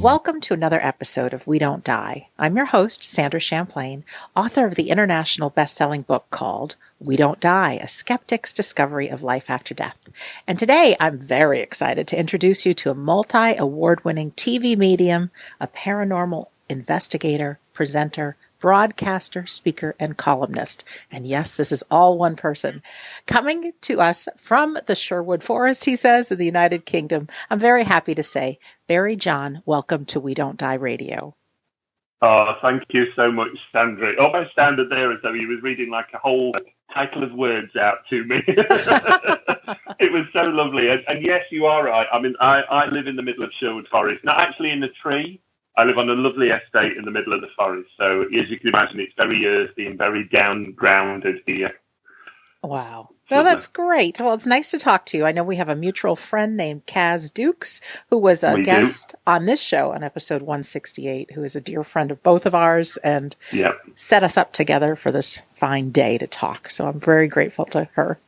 Welcome to another episode of We Don't Die. I'm your host, Sandra Champlain, author of the international best-selling book called We Don't Die, A Skeptic's Discovery of Life After Death. And today I'm very excited to introduce you to a multi-award-winning TV medium, a paranormal investigator, presenter, broadcaster, speaker, and columnist. And yes, this is all one person. Coming to us from the Sherwood Forest, he says, in the United Kingdom, I'm very happy to say, Barrie John, welcome to We Don't Die Radio. Oh, thank you so much, Sandra. It almost sounded there as though he was reading like a whole title of words out to me. It was so lovely. And yes, you are right. I mean, I live in the middle of Sherwood Forest, not actually in a tree. I live on a lovely estate in the middle of the forest. So as you can imagine, it's very earthy and very down-grounded here. Wow. Well, that's great. Well, it's nice to talk to you. I know we have a mutual friend named Kaz Dukes, who was a guest on this show on episode 168, who is a dear friend of both of ours and set us up together for this fine day to talk. So I'm very grateful to her.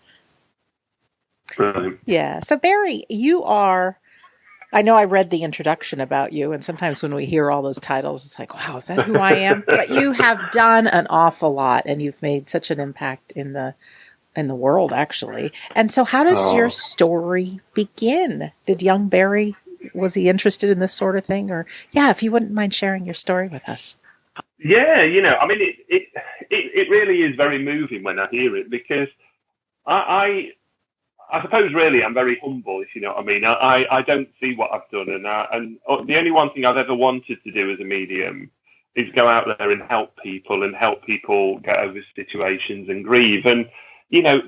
Brilliant. Yeah. So Barrie, you are... I know I read the introduction about you, and sometimes when we hear all those titles, it's like, wow, is that who I am? But you have done an awful lot, and you've made such an impact in the world, actually. And so how does your story begin? Did young Barrie, was he interested in this sort of thing? Or, if you wouldn't mind sharing your story with us. Yeah, I mean, it really is very moving when I hear it, because I suppose really I'm very humble, if you know what I mean. I don't see what I've done, and the only one thing I've ever wanted to do as a medium is go out there and help people get over situations and grieve. And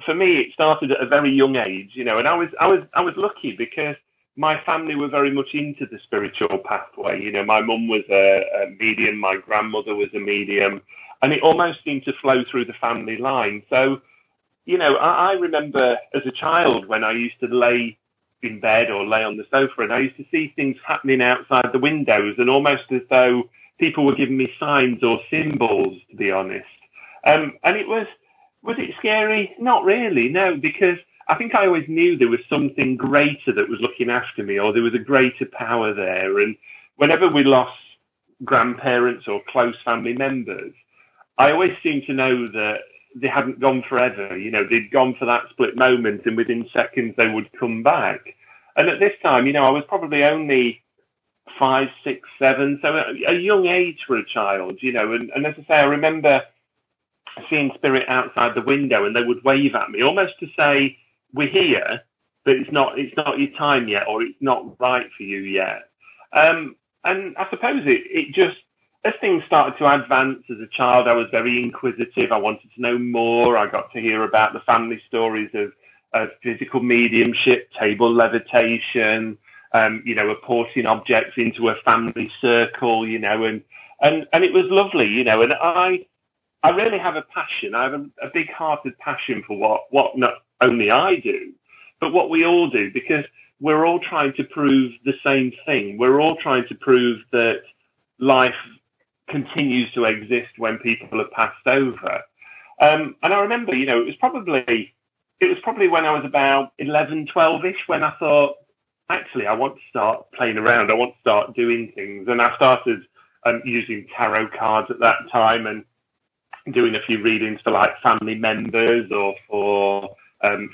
for me, it started at a very young age, and I was lucky because my family were very much into the spiritual pathway. My mum was a medium, my grandmother was a medium, and it almost seemed to flow through the family line. So I remember as a child when I used to lay in bed or lay on the sofa, and I used to see things happening outside the windows, and almost as though people were giving me signs or symbols, to be honest. And it was it scary? Not really, no, because I think I always knew there was something greater that was looking after me, or there was a greater power there. And whenever we lost grandparents or close family members, I always seemed to know that they hadn't gone forever. They'd gone for that split moment, and within seconds they would come back. And at this time, I was probably only 5, 6, 7, so a young age for a child, and as I say, I remember seeing spirit outside the window, and they would wave at me almost to say, we're here, but it's not your time yet, or it's not right for you yet. And I suppose it just, as things started to advance as a child, I was very inquisitive. I wanted to know more. I got to hear about the family stories of physical mediumship, table levitation, apporting objects into a family circle, and it was lovely, and I really have a passion. I have a big-hearted passion for what not only I do, but what we all do, because we're all trying to prove the same thing. We're all trying to prove that life continues to exist when people have passed over. And I remember, it was probably when I was about 11, 12-ish when I thought, actually, I want to start playing around. I want to start doing things. And I started using tarot cards at that time and doing a few readings for like family members or for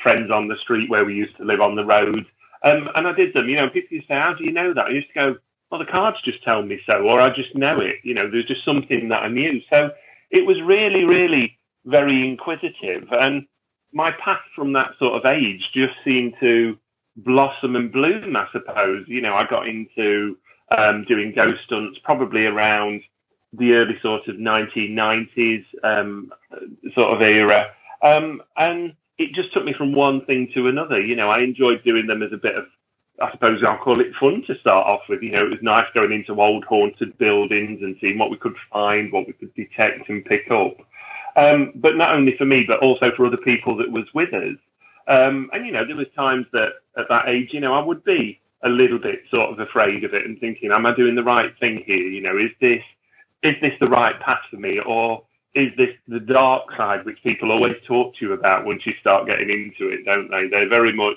friends on the street where we used to live on the road. And I did them, people used to say, how do you know that? I used to go, well, the cards just tell me so, or I just know it. There's just something that I knew. So it was really, really very inquisitive. And my path from that sort of age just seemed to blossom and bloom, I suppose. I got into doing ghost hunts probably around the early sort of 1990s sort of era. And it just took me from one thing to another. I enjoyed doing them as a bit of, I suppose I'll call it fun to start off with. It was nice going into old haunted buildings and seeing what we could find, what we could detect and pick up. But not only for me, but also for other people that was with us. And, there was times that at that age, I would be a little bit sort of afraid of it and thinking, am I doing the right thing here? Is this the right path for me? Or is this the dark side, which people always talk to you about once you start getting into it, don't they? They're very much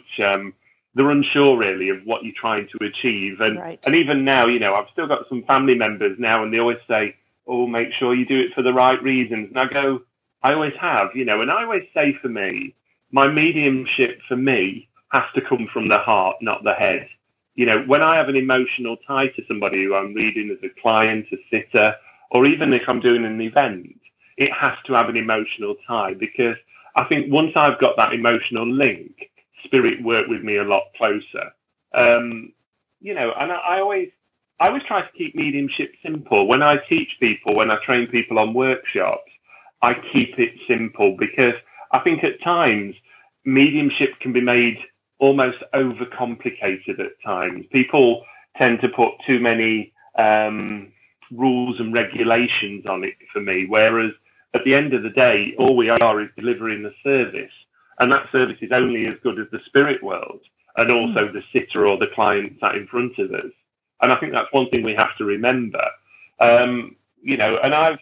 they're unsure really of what you're trying to achieve. And even now, you know, I've still got some family members now, and they always say, oh, make sure you do it for the right reasons. And I go, I always have, you know, and I always say, for me, my mediumship for me has to come from the heart, not the head. You know, when I have an emotional tie to somebody who I'm reading as a client, a sitter, or even if I'm doing an event, it has to have an emotional tie, because I think once I've got that emotional link, spirit work with me a lot closer. You know, and I always try to keep mediumship simple. When I teach people, when I train people on workshops, I keep it simple, because I think at times mediumship can be made almost overcomplicated at times. People tend to put too many rules and regulations on it for me, whereas at the end of the day, all we are is delivering the service. And that service is only as good as the spirit world and also the sitter or the client sat in front of us. And I think that's one thing we have to remember. You know, and I've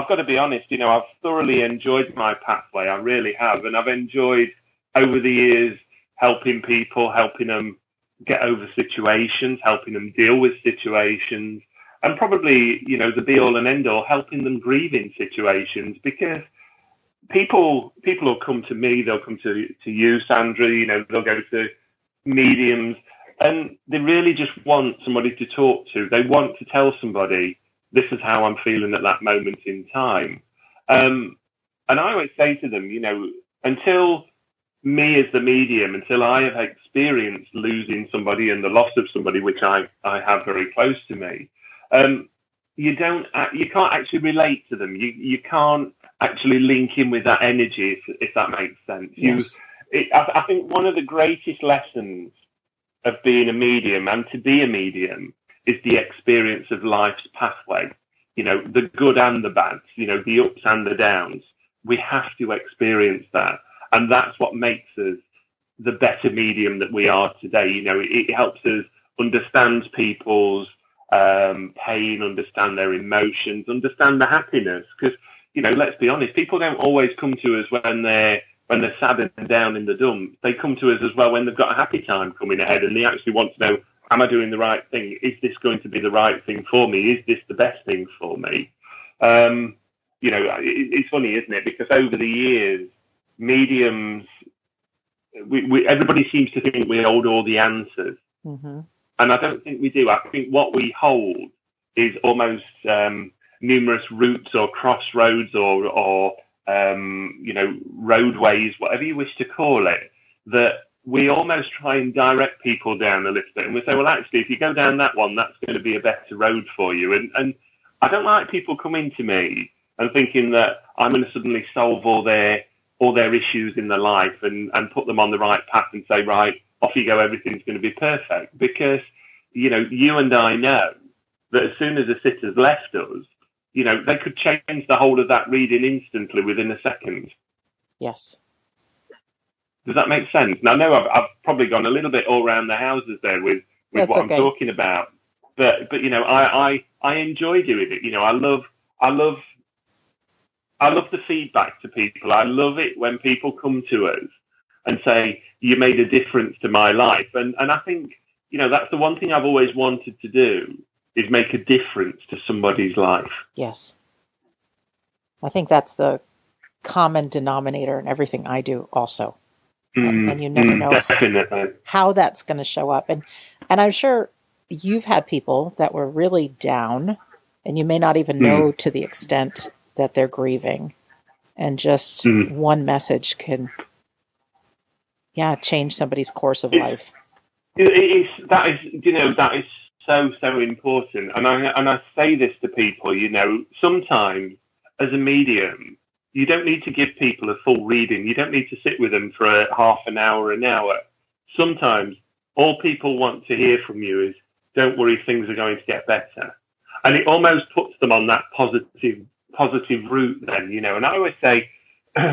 got to be honest, you know, I've thoroughly enjoyed my pathway. I really have. And I've enjoyed over the years helping people, helping them get over situations, helping them deal with situations, and probably, you know, the be all and end all, helping them grieve in situations, because people will come to me, they'll come to you, Sandra, you know, they'll go to mediums, and they really just want somebody to talk to. They want to tell somebody, this is how I'm feeling at that moment in time. And I always say to them, you know, until me as the medium, until I have experienced losing somebody and the loss of somebody, which I have very close to me, you can't actually relate to them. You can't actually link in with that energy, if that makes sense. Yes. I think one of the greatest lessons of being a medium and to be a medium is the experience of life's pathway. You know, the good and the bad, you know, the ups and the downs. We have to experience that. And that's what makes us the better medium that we are today. You know, it helps us understand people's pain, understand their emotions, understand the happiness. Because, you know, let's be honest, people don't always come to us when they're sad and down in the dumps. They come to us as well when they've got a happy time coming ahead, and they actually want to know, am I doing the right thing? Is this going to be the right thing for me? Is this the best thing for me? You know, it's funny, isn't it? Because over the years, mediums, everybody seems to think we hold all the answers. Mm-hmm. And I don't think we do. I think what we hold is almost numerous routes or crossroads or you know, roadways, whatever you wish to call it, that we almost try and direct people down a little bit. And we say, well, actually, if you go down that one, that's going to be a better road for you. And I don't like people coming to me and thinking that I'm going to suddenly solve all their issues in their life and put them on the right path and say, right, off you go, everything's going to be perfect. Because, you know, you and I know that as soon as the sitter's left us, you know, they could change the whole of that reading instantly within a second. Yes. Does that make sense? Now, I know I've probably gone a little bit all around the houses there with what I'm talking about, but you know, I enjoy doing it. You know, I love the feedback to people. I love it when people come to us and say, you made a difference to my life. And I think, you know, that's the one thing I've always wanted to do, is make a difference to somebody's life. Yes. I think that's the common denominator in everything I do also. And you never know how that's going to show up. And I'm sure you've had people that were really down, and you may not even know to the extent that they're grieving. And just one message can, change somebody's course of life. That is so important. And I say this to people, you know, sometimes as a medium, you don't need to give people a full reading. You don't need to sit with them for half an hour. Sometimes all people want to hear from you is, don't worry, things are going to get better. And it almost puts them on that positive route then, you know. And I always say,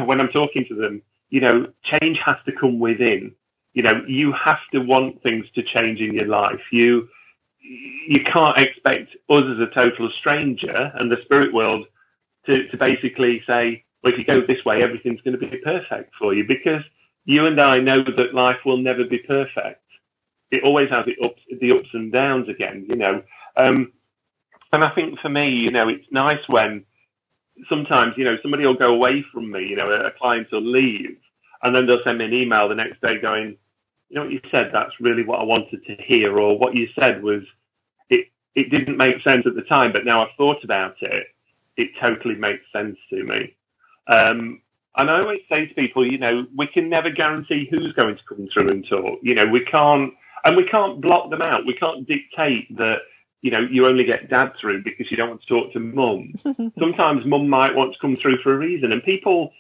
when I'm talking to them, you know, change has to come within. You know, you have to want things to change in your life. You can't expect us as a total stranger and the spirit world to basically say, well, if you go this way, everything's going to be perfect for you, because you and I know that life will never be perfect. it always has the ups and downs again, you know. And I think for me, you know, it's nice when sometimes, you know, somebody will go away from me, you know, a client will leave, and then they'll send me an email the next day going, you know what you said, that's really what I wanted to hear, or what you said was, it didn't make sense at the time, but now I've thought about it, it totally makes sense to me. And I always say to people, you know, we can never guarantee who's going to come through and talk. You know, we can't block them out. We can't dictate that, you know, you only get dad through because you don't want to talk to mum. Sometimes mum might want to come through for a reason. And people,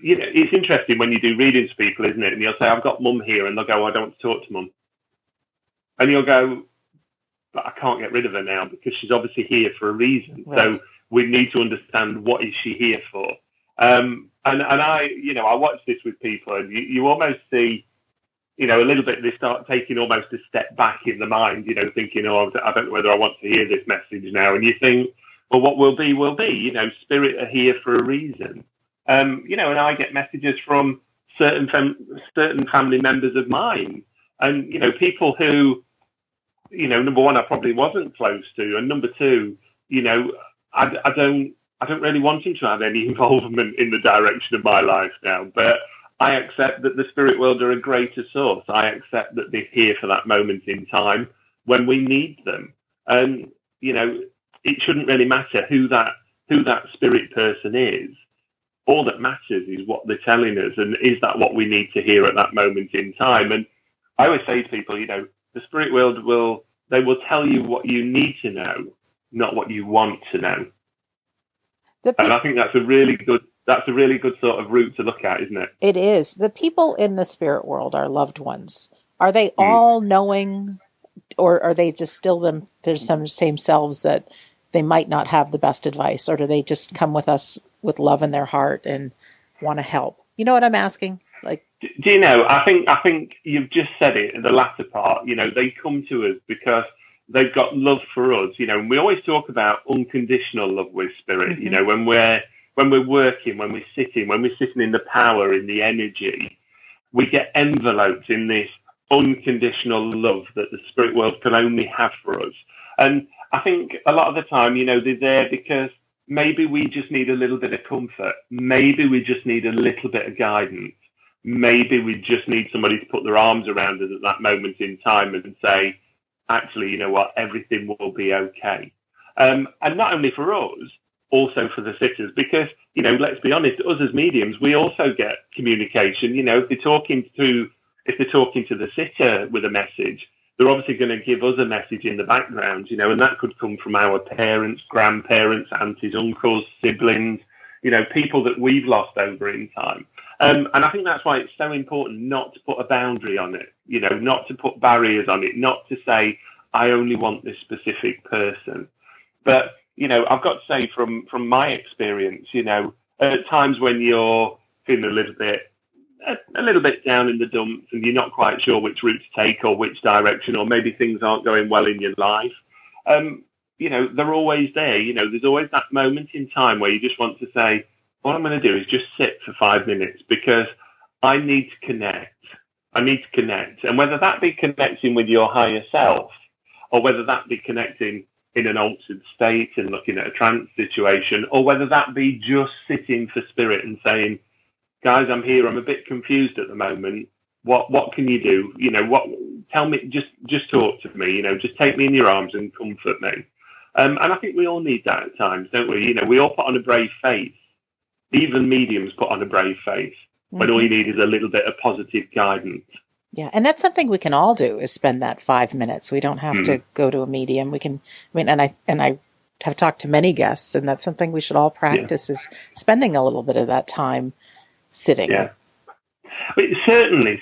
you know, it's interesting when you do readings for people, isn't it? And you'll say, I've got mum here. And they'll go, I don't want to talk to mum. And you'll go, but I can't get rid of her now because she's obviously here for a reason. Right. So we need to understand, what is she here for? And I, you know, I watch this with people, and you almost see, you know, a little bit, they start taking almost a step back in the mind, you know, thinking, oh, I don't know whether I want to hear this message now. And you think, well, what will be, you know, spirit are here for a reason. You know, and I get messages from certain family members of mine, and, you know, people who, you know, number one, I probably wasn't close to, and number two, you know, I don't really want him to have any involvement in the direction of my life now, but I accept that the spirit world are a greater source. I accept that they're here for that moment in time when we need them. And, you know, it shouldn't really matter who that spirit person is. All that matters is what they're telling us, and is that what we need to hear at that moment in time? And I always say to people, you know, the spirit world will tell you what you need to know, not what you want to know. And I think that's a really good sort of route to look at, isn't it? It is. The people in the spirit world, our loved ones, are they all knowing, or are they just still there's some same selves that they might not have the best advice, or do they just come with us with love in their heart and want to help? You know what I'm asking? Like, do you know, I think you've just said it in the latter part. You know, they come to us because they've got love for us, you know, and we always talk about unconditional love with spirit, you know, when we're working, when we're sitting in the power, in the energy, we get enveloped in this unconditional love that the spirit world can only have for us. And I think a lot of the time, you know, they're there because maybe we just need a little bit of comfort. Maybe we just need a little bit of guidance. Maybe we just need somebody to put their arms around us at that moment in time and say, actually, you know what, everything will be okay. And not only for us, also for the sitters, because, you know, let's be honest, us as mediums, we also get communication. You know, if they're talking to the sitter with a message, they're obviously going to give us a message in the background, you know, and that could come from our parents, grandparents, aunties, uncles, siblings, you know, people that we've lost over in time. And I think that's why it's so important not to put a boundary on it, you know, not to put barriers on it, not to say, I only want this specific person. But, you know, I've got to say from my experience, you know, at times when you're feeling a little bit down in the dumps and you're not quite sure which route to take or which direction, or maybe things aren't going well in your life, you know, they're always there. You know, there's always that moment in time where you just want to say, what I'm going to do is just sit for 5 minutes because I need to connect. And whether that be connecting with your higher self, or whether that be connecting in an altered state and looking at a trance situation, or whether that be just sitting for spirit and saying, guys, I'm here. I'm a bit confused at the moment. What can you do? You know, tell me, just talk to me, you know, just take me in your arms and comfort me. And I think we all need that at times, don't we? You know, we all put on a brave face. Even mediums put on a brave face when all you need is a little bit of positive guidance. Yeah, and that's something we can all do, is spend that 5 minutes. We don't have to go to a medium. We can, I mean, and I have talked to many guests, and that's something we should all practice, is spending a little bit of that time sitting. Yeah, but certainly,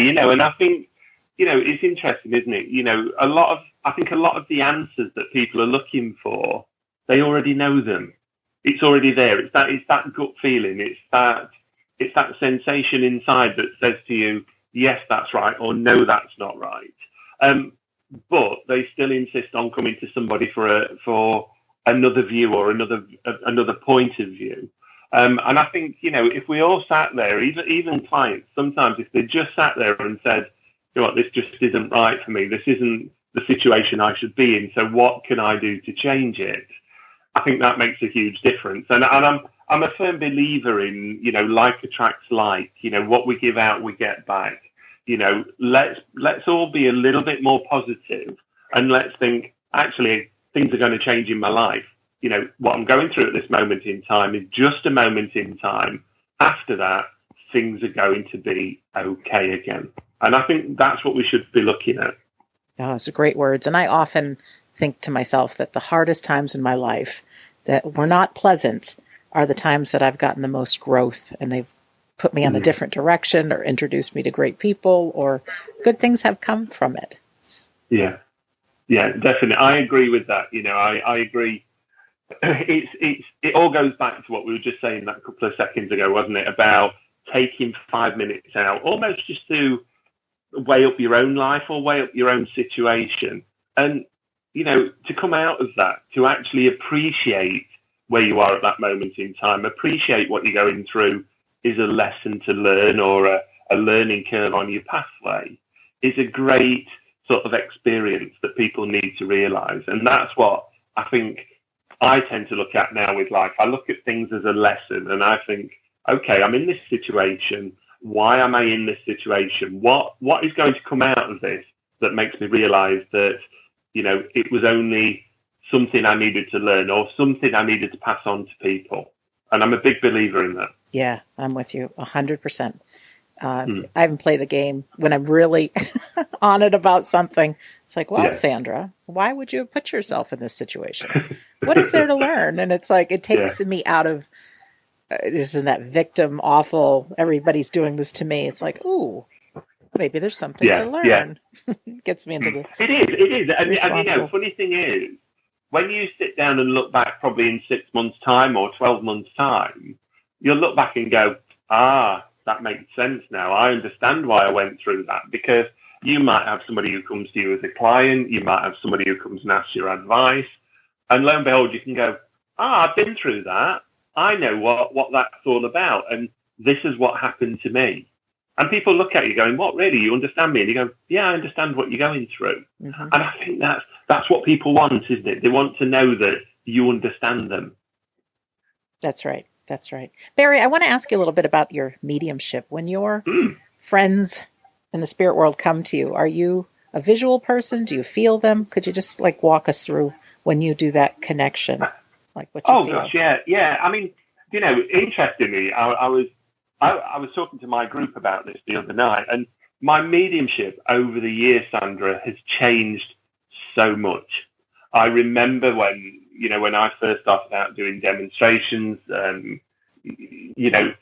you know, and I think, you know, it's interesting, isn't it? You know, I think a lot of the answers that people are looking for, they already know them. It's already there. It's that gut feeling. It's that sensation inside that says to you, yes, that's right, or no, that's not right. But they still insist on coming to somebody for another view or another point of view. And I think, you know, if we all sat there, even clients, sometimes if they just sat there and said, you know what, this just isn't right for me. This isn't the situation I should be in. So what can I do to change it? I think that makes a huge difference. And I'm a firm believer in, you know, like attracts like, you know, what we give out, we get back. You know, let's all be a little bit more positive, and let's think, actually, things are going to change in my life. You know, what I'm going through at this moment in time is just a moment in time. After that, things are going to be okay again. And I think that's what we should be looking at. Oh, those are great words. And I often think to myself that the hardest times in my life that were not pleasant are the times that I've gotten the most growth, and they've put me on a different direction or introduced me to great people, or good things have come from it. Yeah, definitely. I agree with that. You know, I agree. It all goes back to what we were just saying that couple of seconds ago, wasn't it? About taking 5 minutes out, almost just to weigh up your own life or weigh up your own situation. And, you know, to come out of that, to actually appreciate where you are at that moment in time, appreciate what you're going through is a lesson to learn, or a learning curve on your pathway, is a great sort of experience that people need to realize. And that's what I think I tend to look at now with life. I look at things as a lesson, and I think, okay, I'm in this situation. Why am I in this situation? What is going to come out of this that makes me realize that, you know, it was only something I needed to learn, or something I needed to pass on to people. And I'm a big believer in that. Yeah, I'm with you 100%. I haven't played the game when I'm really on it about something. It's like, well, Sandra, why would you have put yourself in this situation? What is there to learn? And it's like, it takes me out of, isn't that victim awful? Everybody's doing this to me. It's like, ooh, maybe there's something to learn. Gets me into the. It is. And you know, funny thing is, when you sit down and look back, probably in 6 months' time or 12 months' time, you'll look back and go, that makes sense now. I understand why I went through that. Because you might have somebody who comes to you as a client, you might have somebody who comes and asks your advice, and lo and behold, you can go, I've been through that. I know what that's all about, and this is what happened to me. And people look at you going, what, really? You understand me? And you go, yeah, I understand what you're going through. Mm-hmm. And I think that's what people want, isn't it? They want to know that you understand them. That's right. That's right. Barrie, I want to ask you a little bit about your mediumship. When your friends in the spirit world come to you, are you a visual person? Do you feel them? Could you just like walk us through when you do that connection? Like what you feel? Gosh, yeah. I mean, you know, interestingly, I was talking to my group about this the other night, and my mediumship over the years, Sandra, has changed so much. I remember when I first started out doing demonstrations, you know,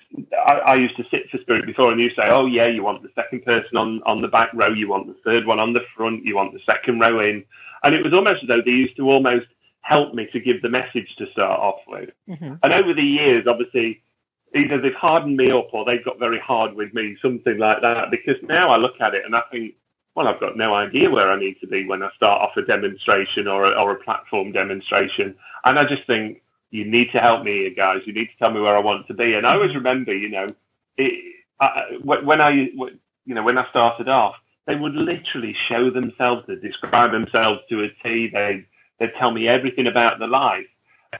I used to sit for spirit before, and you say, oh yeah, you want the second person on the back row, you want the third one on the front, you want the second row in. And it was almost as though they used to almost help me to give the message to start off with. Mm-hmm. And over the years, obviously, either they've hardened me up or they've got very hard with me, something like that. Because now I look at it and I think, well, I've got no idea where I need to be when I start off a demonstration or a platform demonstration. And I just think, you need to help me here, guys. You need to tell me where I want to be. And I always remember, you know, when I started off, they would literally show themselves, they'd describe themselves to a T. They'd tell me everything about their life.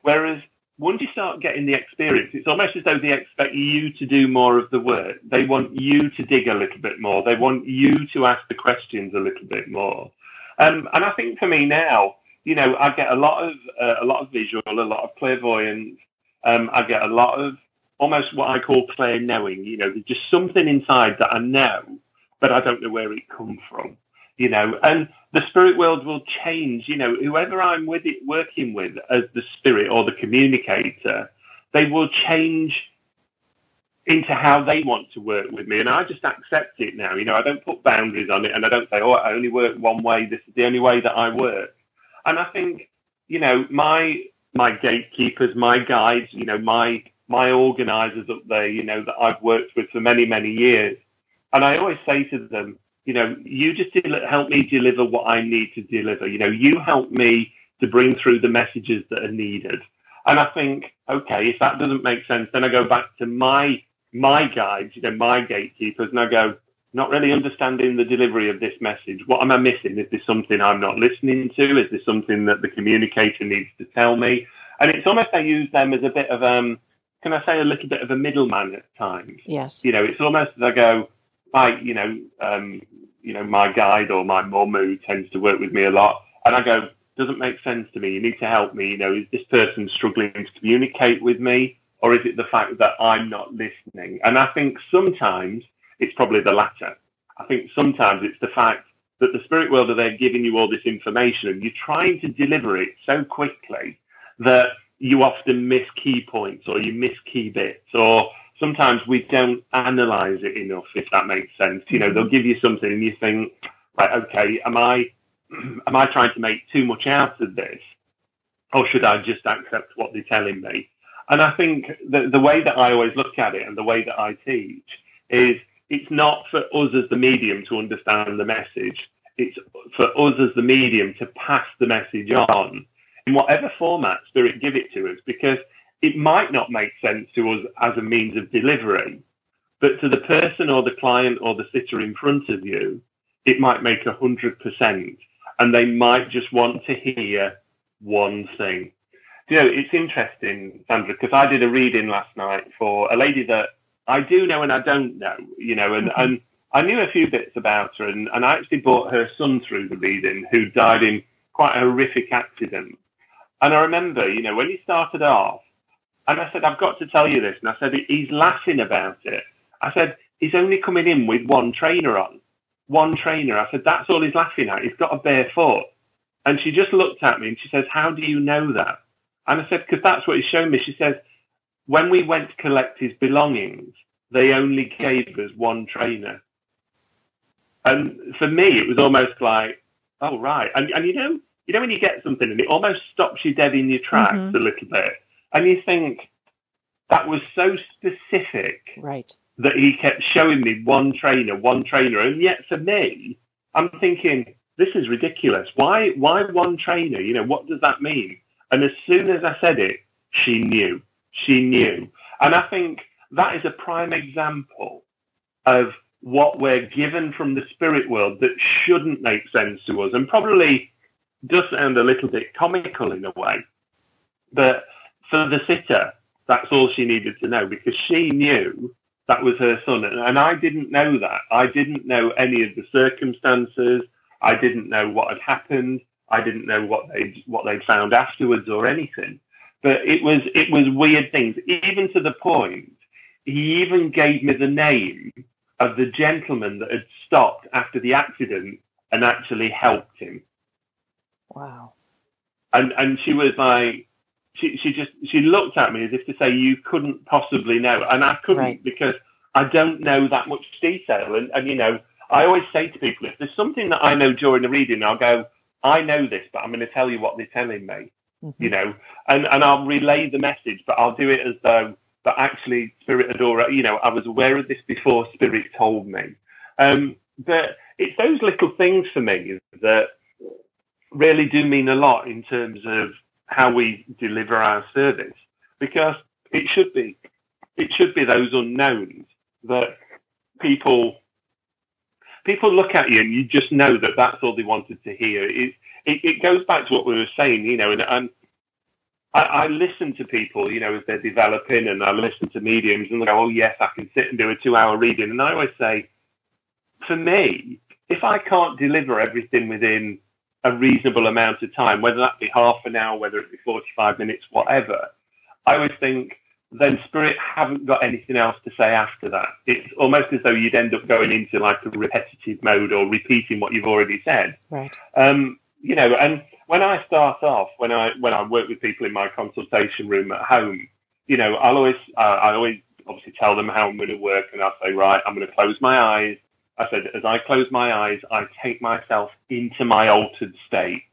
Whereas once you start getting the experience, it's almost as though they expect you to do more of the work. They want you to dig a little bit more. They want you to ask the questions a little bit more. And I think for me now, you know, I get a lot of visual, a lot of clairvoyance. I get a lot of almost what I call clair knowing. You know, there's just something inside that I know, but I don't know where it comes from. You know, and the spirit world will change. You know, whoever I'm working with as the spirit or the communicator, they will change into how they want to work with me. And I just accept it now. You know, I don't put boundaries on it, and I don't say, I only work one way. This is the only way that I work. And I think, you know, my gatekeepers, my guides, you know, my organizers up there, you know, that I've worked with for many, many years. And I always say to them, you know, you just help me deliver what I need to deliver. You know, you help me to bring through the messages that are needed. And I think, okay, if that doesn't make sense, then I go back to my guides, you know, my gatekeepers, and I go, not really understanding the delivery of this message. What am I missing? Is this something I'm not listening to? Is this something that the communicator needs to tell me? And it's almost I use them as a bit of, can I say a little bit of a middleman at times? Yes. It's almost as I go, my guide or my mum who tends to work with me a lot, and I go, doesn't make sense to me. You need to help me. Is this person struggling to communicate with me, or is it the fact that I'm not listening? And I think sometimes it's probably the latter. I think sometimes it's the fact that the spirit world are there giving you all this information and you're trying to deliver it so quickly that you often miss key points or you miss key bits, or sometimes we don't analyze it enough, if that makes sense. They'll give you something and you think, right, okay, am I trying to make too much out of this, or should I just accept what they're telling me? And I think the way that I always look at it and the way that I teach is it's not for us as the medium to understand the message. It's for us as the medium to pass the message on in whatever format spirit give it to us, because it might not make sense to us as a means of delivery, but to the person or the client or the sitter in front of you, it might make 100%, and they might just want to hear one thing. It's interesting, Sandra, because I did a reading last night for a lady that I do know and I don't know, and I knew a few bits about her, and I actually brought her son through the reading, who died in quite a horrific accident. And I remember, when he started off, and I said, I've got to tell you this, and I said, he's laughing about it. I said, he's only coming in with one trainer on. One trainer. I said, that's all he's laughing at. He's got a bare foot. And she just looked at me and she says, how do you know that? And I said, because that's what he's shown me. She says, when we went to collect his belongings, they only gave us one trainer. And for me, it was almost like, oh, right. And when you get something and it almost stops you dead in your tracks a little bit, and you think that was so specific, right, that he kept showing me one trainer. And yet for me, I'm thinking, this is ridiculous. Why one trainer? What does that mean? And as soon as I said it, she knew. And I think that is a prime example of what we're given from the spirit world that shouldn't make sense to us, and probably does sound a little bit comical in a way. But for the sitter, that's all she needed to know, because she knew that was her son. And I didn't know that. I didn't know any of the circumstances. I didn't know what had happened. I didn't know what they'd found afterwards or anything. But it was weird things, even to the point he even gave me the name of the gentleman that had stopped after the accident and actually helped him. Wow. And she was like, she looked at me as if to say, you couldn't possibly know. And I couldn't, right, because I don't know that much detail. And I always say to people, if there's something that I know during the reading, I'll go, I know this, but I'm going to tell you what they're telling me, and I'll relay the message, but I'll do it as though, but actually Spirit had already, I was aware of this before Spirit told me. But it's those little things for me that really do mean a lot in terms of how we deliver our service, because it should be those unknowns that people look at you and you just know that that's all they wanted to hear. It goes back to what we were saying, and I listen to people, as they're developing, and I listen to mediums and they go, oh yes, I can sit and do a 2-hour reading. And I always say, for me, if I can't deliver everything within a reasonable amount of time, whether that be half an hour, whether it be 45 minutes, whatever, I always think then Spirit haven't got anything else to say after that. It's almost as though you'd end up going into like a repetitive mode or repeating what you've already said. Right. And when I start off, when I work with people in my consultation room at home, I always obviously tell them how I'm going to work, and I'll say, right, I'm going to close my eyes. I said, as I close my eyes, I take myself into my altered state.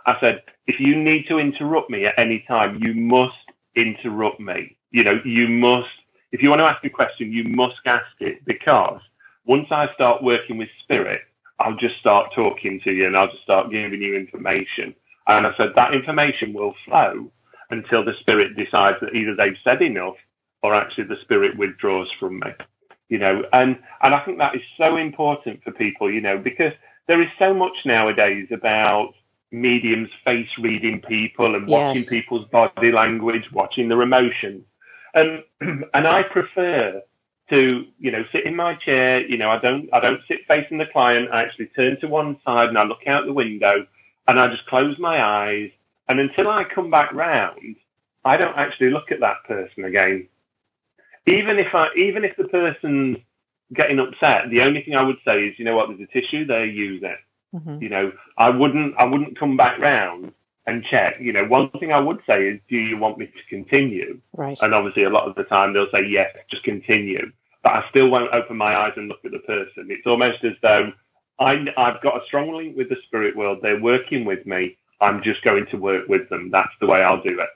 I said, if you need to interrupt me at any time, you must interrupt me. You must, if you want to ask a question, you must ask it, because once I start working with Spirit, I'll just start talking to you and I'll just start giving you information. And I said, that information will flow until the Spirit decides that either they've said enough or actually the Spirit withdraws from me. and I think that is so important for people, because there is so much nowadays about mediums face reading people and watching people's body language, watching their emotions. And I prefer to, sit in my chair. I don't sit facing the client. I actually turn to one side and I look out the window and I just close my eyes. And until I come back round, I don't actually look at that person again. Even if the person's getting upset, the only thing I would say is, there's a tissue there, use it. Mm-hmm. I wouldn't come back round and check. One thing I would say is, do you want me to continue? Right. And obviously a lot of the time they'll say, yes, just continue. But I still won't open my eyes and look at the person. It's almost as though I've got a strong link with the spirit world. They're working with me. I'm just going to work with them. That's the way I'll do it.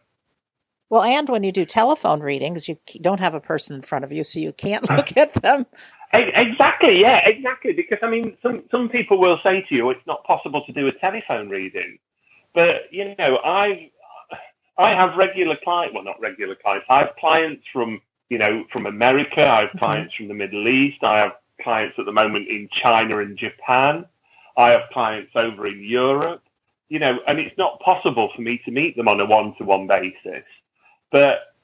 Well, and when you do telephone readings, you don't have a person in front of you, so you can't look at them. Exactly, yeah, exactly. Because, some people will say to you, it's not possible to do a telephone reading. But, I have regular clients, well, not regular clients. I have clients from America. I have clients from the Middle East. I have clients at the moment in China and Japan. I have clients over in Europe, and it's not possible for me to meet them on a one-to-one basis. But,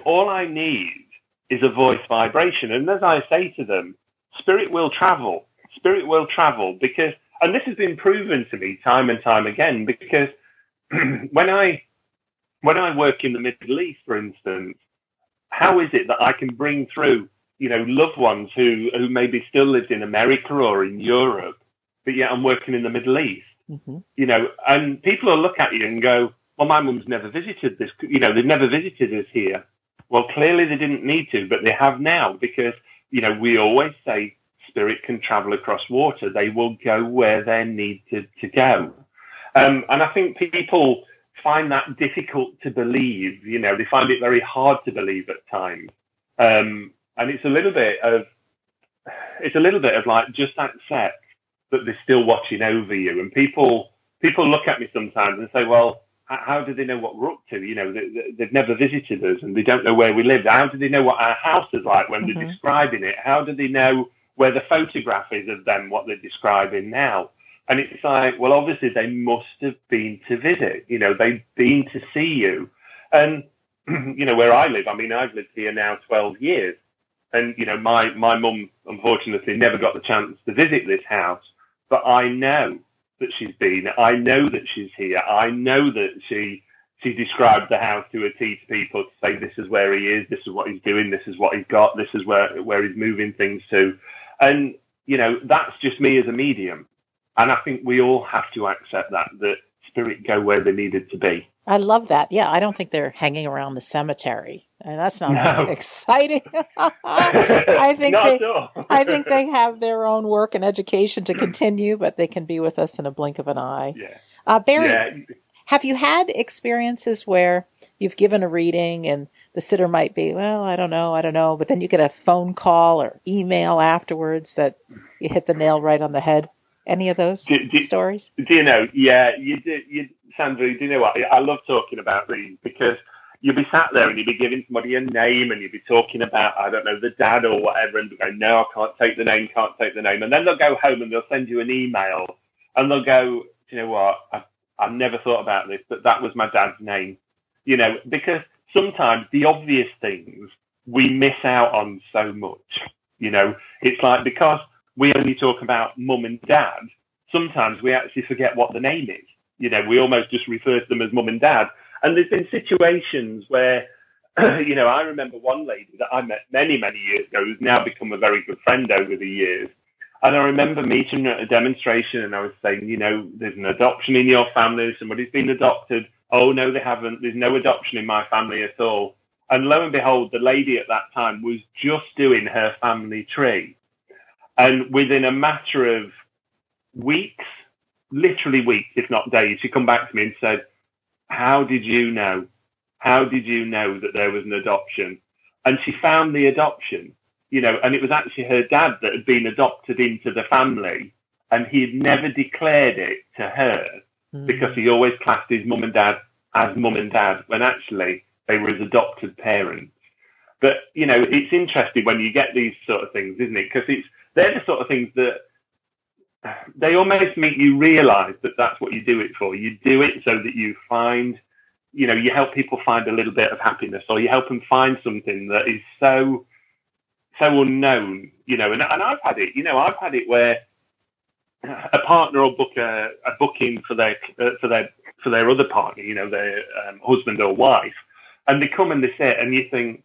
all I need is a voice vibration. And as I say to them, spirit will travel. Spirit will travel because, and this has been proven to me time and time again, because when I work in the Middle East, for instance, how is it that I can bring through, loved ones who maybe still lived in America or in Europe, but yet I'm working in the Middle East, and people will look at you and go, well, my mum's never visited this, they've never visited us here. Well, clearly they didn't need to, but they have now because, we always say spirit can travel across water. They will go where they need to go. And I think people find that difficult to believe. They find it very hard to believe at times. And it's a little bit of like, just accept that they're still watching over you. And people look at me sometimes and say, well, how do they know what we're up to? They've never visited us and they don't know where we live. How do they know what our house is like when they're describing it? How do they know where the photograph is of them, what they're describing now? And it's like, well, obviously they must have been to visit, they've been to see you. And, where I live, I've lived here now 12 years. And, my mum, unfortunately, never got the chance to visit this house. But I know that she's been. I know that she's here. I know that she described the house to a T to people to say, this is where he is, this is what he's doing, this is what he's got, this is where he's moving things to. And, that's just me as a medium. And I think we all have to accept that spirit go where they needed to be. I love that. Yeah, I don't think they're hanging around the cemetery. And that's not exciting. I think they have their own work and education to continue, but they can be with us in a blink of an eye. Yeah. Barrie, have you had experiences where you've given a reading and the sitter might be, well, I don't know, but then you get a phone call or email afterwards that you hit the nail right on the head? Any of those stories? Do you know? Yeah, you do. Sandra, do you know what? I love talking about these because you'll be sat there and you'll be giving somebody a name and you'll be talking about, I don't know, the dad or whatever, and go, no, I can't take the name. And then they'll go home and they'll send you an email and they'll go, do you know what? I've never thought about this, but that was my dad's name. Because sometimes the obvious things we miss out on so much. It's like, because we only talk about mum and dad, sometimes we actually forget what the name is. We almost just refer to them as mum and dad. And there's been situations where, I remember one lady that I met many, many years ago who's now become a very good friend over the years. And I remember meeting her at a demonstration and I was saying, there's an adoption in your family. Somebody's been adopted. Oh, no, they haven't. There's no adoption in my family at all. And lo and behold, the lady at that time was just doing her family tree. And within a matter of weeks, literally weeks, if not days, she come back to me and said, how did you know? How did you know that there was an adoption? And she found the adoption, and it was actually her dad that had been adopted into the family. And he had never declared it to her because he always classed his mum and dad as mum and dad, when actually they were his adopted parents. But, it's interesting when you get these sort of things, isn't it? Because they're the sort of things that they almost make you realize that that's what you do it for. You do it so that you find, you help people find a little bit of happiness, or you help them find something that is so unknown, and I've had it, I've had it where a partner will book a booking for their other partner, their husband or wife, and they come and they sit, and you think,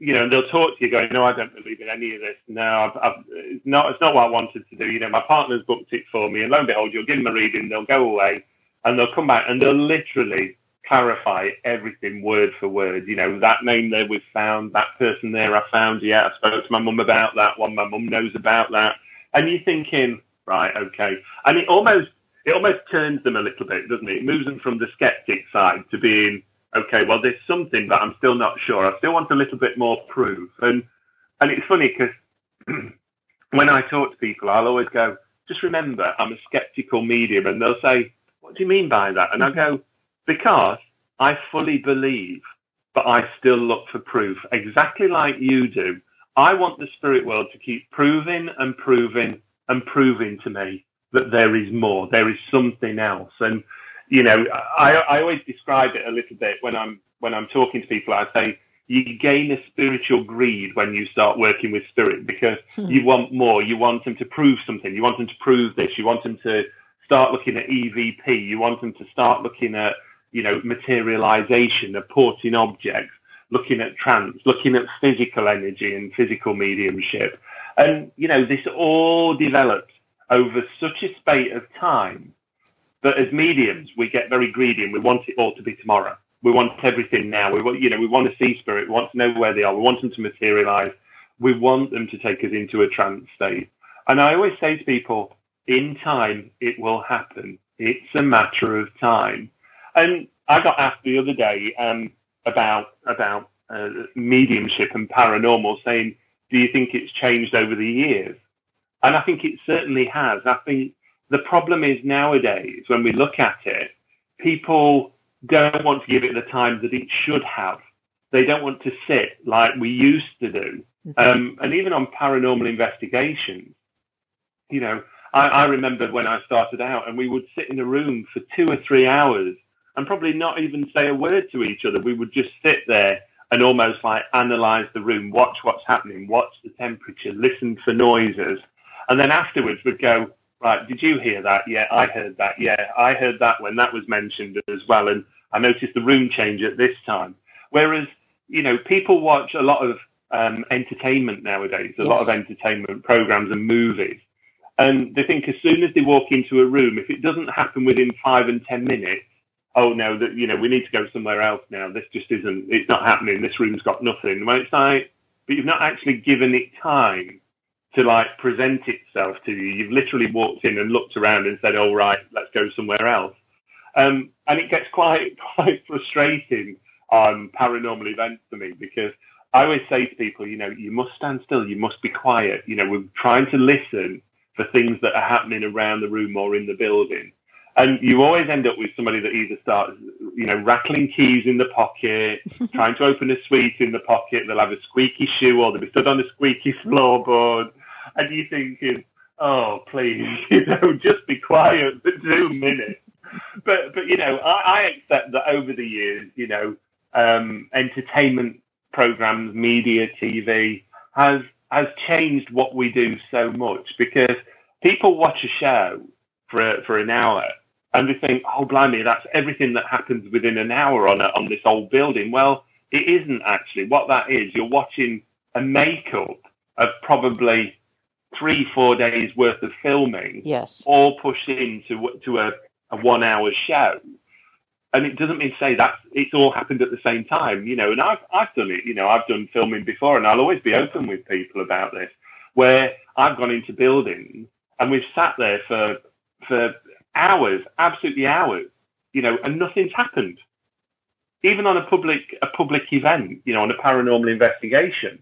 and they'll talk to you going, no, I don't believe in any of this. No, it's not what I wanted to do. My partner's booked it for me, and lo and behold, you'll give them a reading, they'll go away, and they'll come back, and they'll literally clarify everything word for word. That name there we've found, that person there I found, yeah, I spoke to my mum about that one, my mum knows about that. And you're thinking, right, okay. And it almost turns them a little bit, doesn't it? It moves them from the skeptic side to being, okay, well, there's something, but I'm still not sure. I still want a little bit more proof. And it's funny because when I talk to people, I'll always go, just remember, I'm a skeptical medium. And they'll say, what do you mean by that? And I go, because I fully believe, but I still look for proof, exactly like you do. I want the spirit world to keep proving and proving and proving to me that there is more, there is something else. And, I always describe it a little bit when I'm talking to people. I say, you gain a spiritual greed when you start working with spirit, because you want more. You want them to prove something. You want them to prove this. You want them to start looking at EVP. You want them to start looking at, materialization, apporting objects, looking at trance, looking at physical energy and physical mediumship. And, this all develops over such a spate of time that as mediums, we get very greedy and we want it all to be tomorrow. We want everything now. We want, we want to see spirit. We want to know where they are. We want them to materialize. We want them to take us into a trance state. And I always say to people, in time, it will happen. It's a matter of time. And I got asked the other day about mediumship and paranormal, saying, do you think it's changed over the years? And I think it certainly has. I think the problem is nowadays, when we look at it, people don't want to give it the time that it should have. They don't want to sit like we used to do. And even on paranormal investigations, I remember when I started out, and we would sit in a room for 2 or 3 hours and probably not even say a word to each other. We would just sit there and almost like analyze the room, watch what's happening, watch the temperature, listen for noises. And then afterwards we'd go, right, did you hear that? Yeah, I heard that. Yeah, I heard that when that was mentioned as well. And I noticed the room change at this time. Whereas, people watch a lot of entertainment nowadays, a lot of entertainment programs and movies. And they think as soon as they walk into a room, if it doesn't happen within 5 and 10 minutes, oh no, that we need to go somewhere else now. This just isn't, it's not happening. This room's got nothing. Well, it's like, but you've not actually given it time to like present itself to you. You've literally walked in and looked around and said, oh, right, let's go somewhere else. And it gets quite frustrating on paranormal events for me, because I always say to people, you must stand still. You must be quiet. We're trying to listen for things that are happening around the room or in the building. And you always end up with somebody that either starts, rattling keys in the pocket, trying to open a sweet in the pocket. They'll have a squeaky shoe, or they'll be stood on a squeaky floorboard. And you're thinking, oh, please, just be quiet for 2 minutes. But I accept that over the years, entertainment programs, media, TV has changed what we do so much, because people watch a show for an hour and they think, oh, blimey, that's everything that happens within an hour on this old building. Well, it isn't actually. What that is, you're watching a makeup of probably 3-4 days worth of filming, all pushed into a 1 hour show. And it doesn't mean to say that it's all happened at the same time, and I've done it, I've done filming before, and I'll always be open with people about this, where I've gone into buildings and we've sat there for hours, absolutely hours, and nothing's happened. Even on a public event, on a paranormal investigation,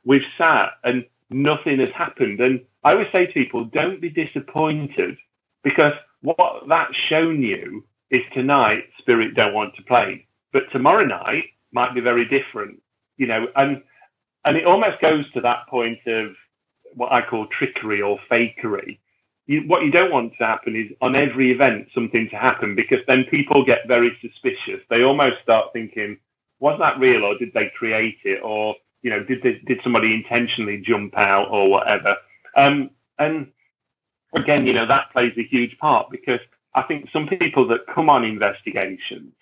we've sat and nothing has happened. And I always say to people, don't be disappointed, because what that's shown you is tonight, spirit don't want to play. But tomorrow night might be very different, and And it almost goes to that point of what I call trickery or fakery. What you don't want to happen is on every event something to happen, because then people get very suspicious. They almost start thinking, was that real, or did they create it, or did somebody intentionally jump out or whatever? And again, that plays a huge part, because I think some people that come on investigations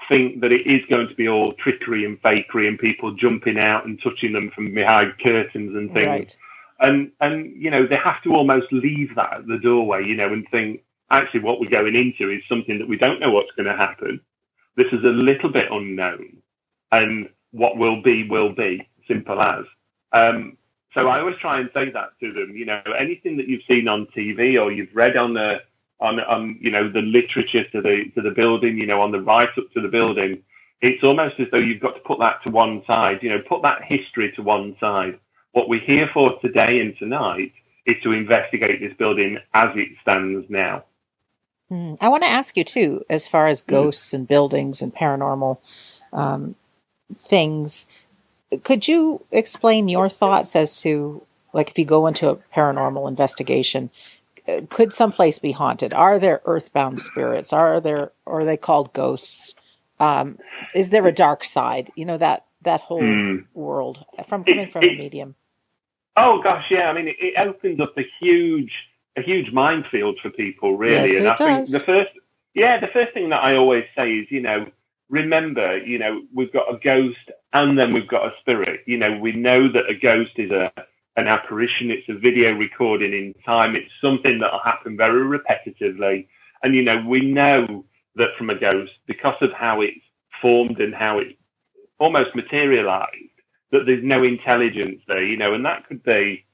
think that it is going to be all trickery and fakery and people jumping out and touching them from behind curtains and things. Right. And they have to almost leave that at the doorway, and think, actually, what we're going into is something that we don't know what's going to happen. This is a little bit unknown, and what will be, simple as. So I always try and say that to them. Anything that you've seen on TV or you've read on the literature to the building, on the write up to the building, it's almost as though you've got to put that to one side. Put that history to one side. What we're here for today and tonight is to investigate this building as it stands now. I want to ask you, too, as far as ghosts and buildings and paranormal things, could you explain your thoughts as to, like, if you go into a paranormal investigation, could someplace be haunted? Are there earthbound spirits? Are they called ghosts? Is there a dark side? That whole world coming from a medium. Oh gosh, yeah. I mean, it opens up a huge minefield for people, really. Yes, and it I does. think the first thing that I always say is, remember, we've got a ghost and then we've got a spirit. We know that a ghost is an apparition. It's a video recording in time. It's something that'll happen very repetitively. And, we know that from a ghost, because of how it's formed and how it's almost materialized, that there's no intelligence there, and that could be,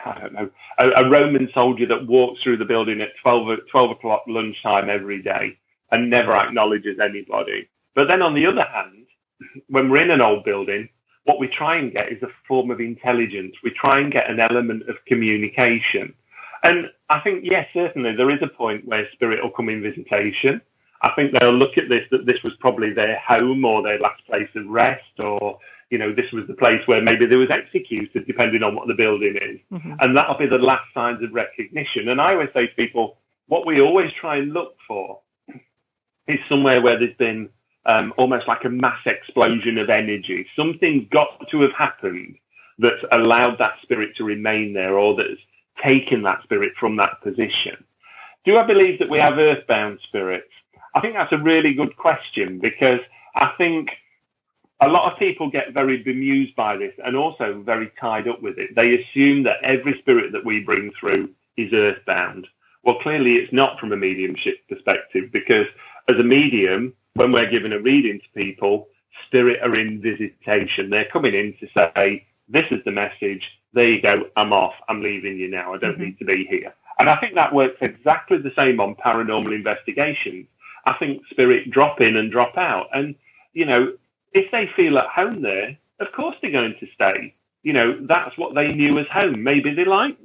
I don't know, a Roman soldier that walks through the building at 12 o'clock lunchtime every day and never acknowledges anybody. But then on the other hand, when we're in an old building, what we try and get is a form of intelligence. We try and get an element of communication. And I think, yes, certainly there is a point where spirit will come in visitation. I think they'll look at that this was probably their home or their last place of rest, or, this was the place where maybe they was executed, depending on what the building is. Mm-hmm. And that'll be the last signs of recognition. And I always say to people, what we always try and look for is somewhere where there's been almost like a mass explosion of energy. Something's got to have happened that's allowed that spirit to remain there, or that's taken that spirit from that position. Do I believe that we have earthbound spirits? I think that's a really good question, because I think a lot of people get very bemused by this and also very tied up with it. They assume that every spirit that we bring through is earthbound. Well, clearly it's not from a mediumship perspective, because as a medium, when we're giving a reading to people, spirit are in visitation. They're coming in to say, this is the message. There you go. I'm off. I'm leaving you now. I don't need to be here. And I think that works exactly the same on paranormal investigations. I think spirit drop in and drop out. And, if they feel at home there, of course they're going to stay. That's what they knew as home. Maybe they like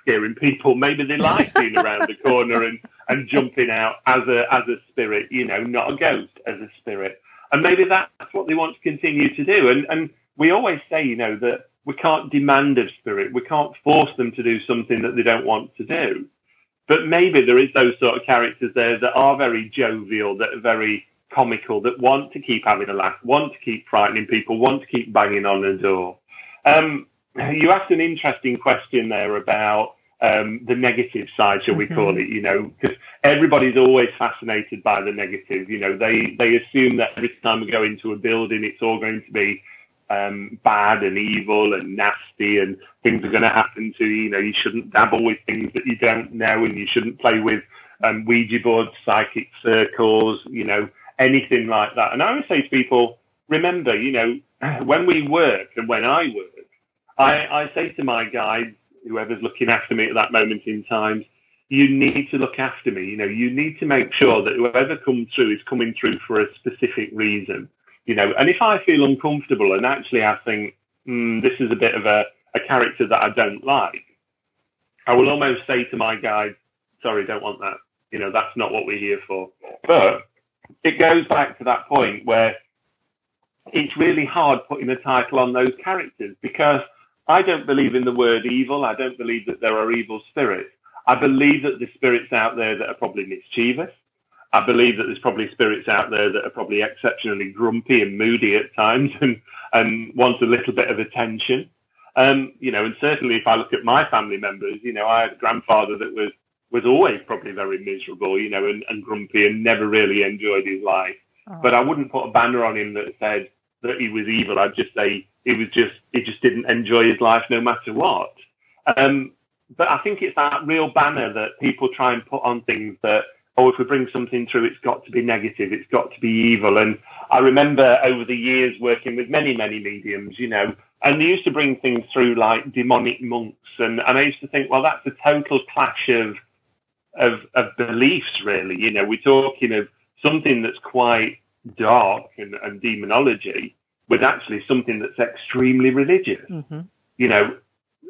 scaring people. Maybe they like being around the corner and jumping out as a spirit, not a ghost, as a spirit. And maybe that's what they want to continue to do. And we always say, that we can't demand of spirit. We can't force them to do something that they don't want to do. But maybe there is those sort of characters there that are very jovial, that are very comical, that want to keep having a laugh, want to keep frightening people, want to keep banging on the door. You asked an interesting question there about the negative side, shall we call it, because everybody's always fascinated by the negative. They assume that every time we go into a building, it's all going to be bad and evil and nasty, and things are going to happen to you. You shouldn't dabble with things that you don't know, and you shouldn't play with Ouija boards, psychic circles, anything like that. And I always say to people, remember, when we work and when I work, I say to my guides, whoever's looking after me at that moment in time, you need to look after me. You need to make sure that whoever comes through is coming through for a specific reason. And if I feel uncomfortable and actually I think, this is a bit of a character that I don't like, I will almost say to my guides, sorry, don't want that. That's not what we're here for. But it goes back to that point where it's really hard putting a title on those characters, because I don't believe in the word evil. I don't believe that there are evil spirits. I believe that there's spirits out there that are probably mischievous. I believe that there's probably spirits out there that are probably exceptionally grumpy and moody at times and want a little bit of attention. You know, and certainly if I look at my family members, you know, I had a grandfather that was always probably very miserable, you know, and grumpy and never really enjoyed his life. Oh. But I wouldn't put a banner on him that said that he was evil. I'd just say he just didn't enjoy his life no matter what. But I think it's that real banner that people try and put on things that, oh, if we bring something through, it's got to be negative, it's got to be evil. And I remember over the years working with many, many mediums, you know, and they used to bring things through like demonic monks. And I used to think, well, that's a total clash of beliefs, really. You know, we're talking of something that's quite dark and demonology with actually something that's extremely religious. Mm-hmm. You know,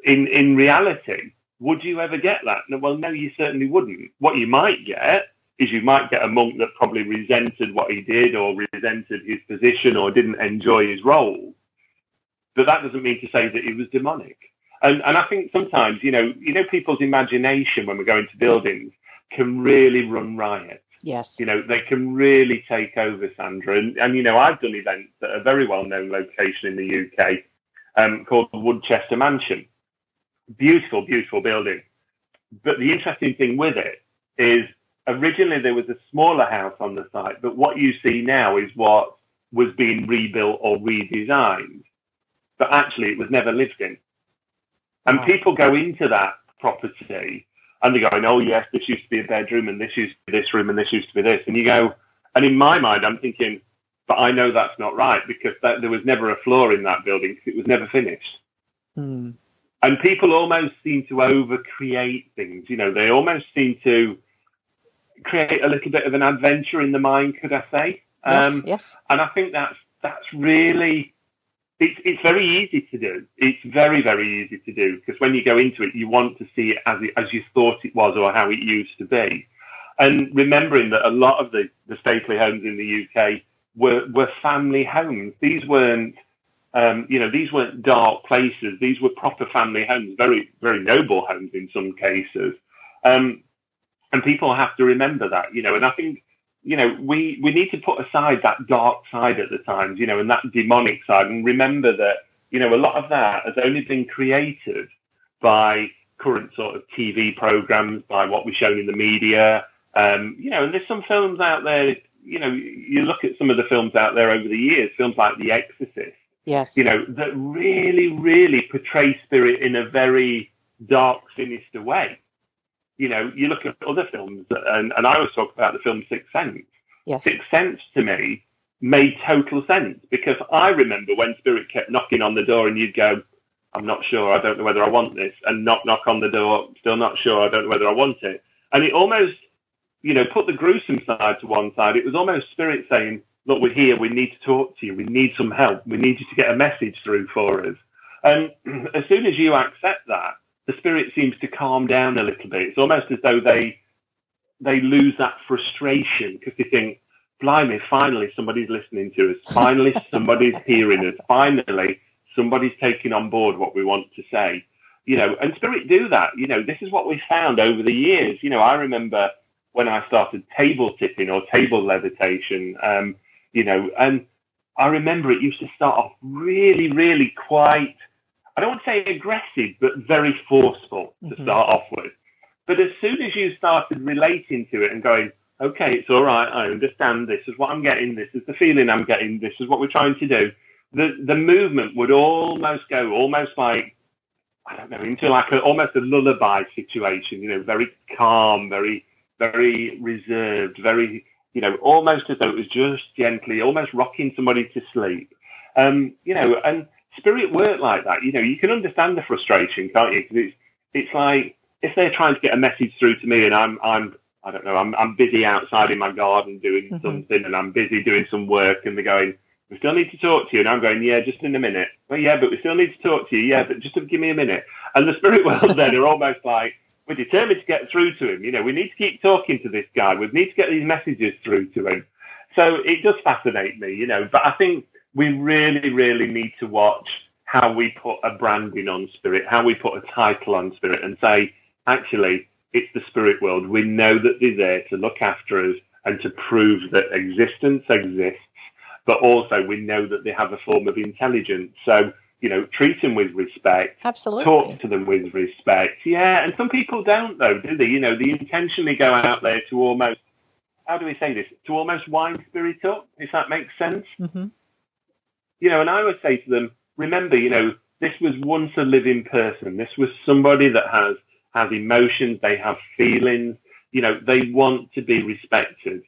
in reality, would you ever get that? No, well, no, you certainly wouldn't. What you might get is you might get a monk that probably resented what he did or resented his position or didn't enjoy his role. But that doesn't mean to say that he was demonic. And I think sometimes, you know, people's imagination when we go into buildings can really run riot. Yes. You know, they can really take over, Sandra. And you know, I've done events at a very well-known location in the UK called the Woodchester Mansion. Beautiful, beautiful building. But the interesting thing with it is originally there was a smaller house on the site, but what you see now is what was being rebuilt or redesigned. But actually it was never lived in. And people go into that property and they're going, oh yes, this used to be a bedroom and this used to be this room and this used to be this. And you go, and in my mind, I'm thinking, but I know that's not right, because there was never a floor in that building because it was never finished. Mm. And people almost seem to over-create things. You know, they almost seem to create a little bit of an adventure in the mind, could I say? Yes. And I think that's really, it's very easy to do. It's very, very easy to do, because when you go into it, you want to see it as you thought it was or how it used to be. And remembering that a lot of the stately homes in the UK were family homes. These weren't, these weren't dark places. These were proper family homes, very, very noble homes in some cases. And people have to remember that, you know, and I think, you know, we need to put aside that dark side at the times, you know, and that demonic side, and remember that, you know, a lot of that has only been created by current sort of TV programs, by what we're shown in the media. You know, and there's some films out there, you know, you look at some of the films out there over the years, films like The Exorcist. Yes. You know, that really, really portray spirit in a very dark, sinister way. You know, you look at other films, and I always talk about the film Sixth Sense. Yes. Sixth Sense, to me, made total sense, because I remember when spirit kept knocking on the door and you'd go, I'm not sure, I don't know whether I want this, and knock on the door, still not sure, I don't know whether I want it. And it almost, you know, put the gruesome side to one side. It was almost spirit saying, look, we're here, we need to talk to you, we need some help, we need you to get a message through for us. And as soon as you accept that, the spirit seems to calm down a little bit. It's almost as though they lose that frustration, because they think, blimey, finally somebody's listening to us, finally somebody's hearing us, finally somebody's taking on board what we want to say. You know, and spirit do that. You know, this is what we found over the years. You know, I remember when I started table tipping or table levitation, you know, and I remember it used to start off really, really quite, I don't want to say aggressive, but very forceful to start off with. But as soon as you started relating to it and going, okay, it's all right, I understand, this is what I'm getting, this is the feeling I'm getting, this is what we're trying to do, the movement would almost go almost like, I don't know, into like almost a lullaby situation, you know, very calm, very, very reserved, very, you know, almost as though it was just gently, almost rocking somebody to sleep. You know, and spirit work like that. You know, you can understand the frustration, can't you? Because it's like, if they're trying to get a message through to me and I'm busy outside in my garden doing something, and I'm busy doing some work, and they're going, we still need to talk to you. And I'm going, yeah, just in a minute. Well, yeah, but we still need to talk to you. Yeah, but just give me a minute. And the spirit world then are almost like, we're determined to get through to him. You know, we need to keep talking to this guy. We need to get these messages through to him. So it does fascinate me, you know. But I think we really, really need to watch how we put a branding on spirit, how we put a title on spirit, and say, actually, it's the spirit world. We know that they're there to look after us and to prove that existence exists, but also we know that they have a form of intelligence. So, treat them with respect. Absolutely. Talk to them with respect. Yeah, and some people don't, though, do they? They intentionally go out there to almost, how do we say this, to almost wind spirit up, if that makes sense. Mm-hmm. And I would say to them, remember, this was once a living person. This was somebody that has emotions, they have feelings, they want to be respected.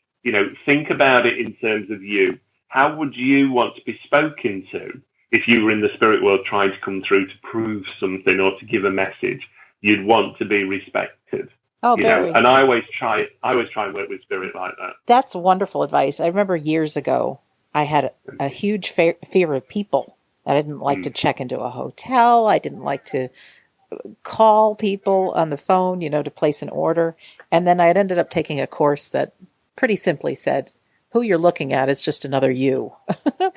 Think about it in terms of you. How would you want to be spoken to if you were in the spirit world trying to come through to prove something or to give a message? You'd want to be respected. Oh, Barrie. And I always try and work with spirit like that. That's wonderful advice. I remember years ago, I had a huge fear of people. I didn't like to check into a hotel. I didn't like to call people on the phone, to place an order. And then I had ended up taking a course that pretty simply said, who you're looking at is just another you,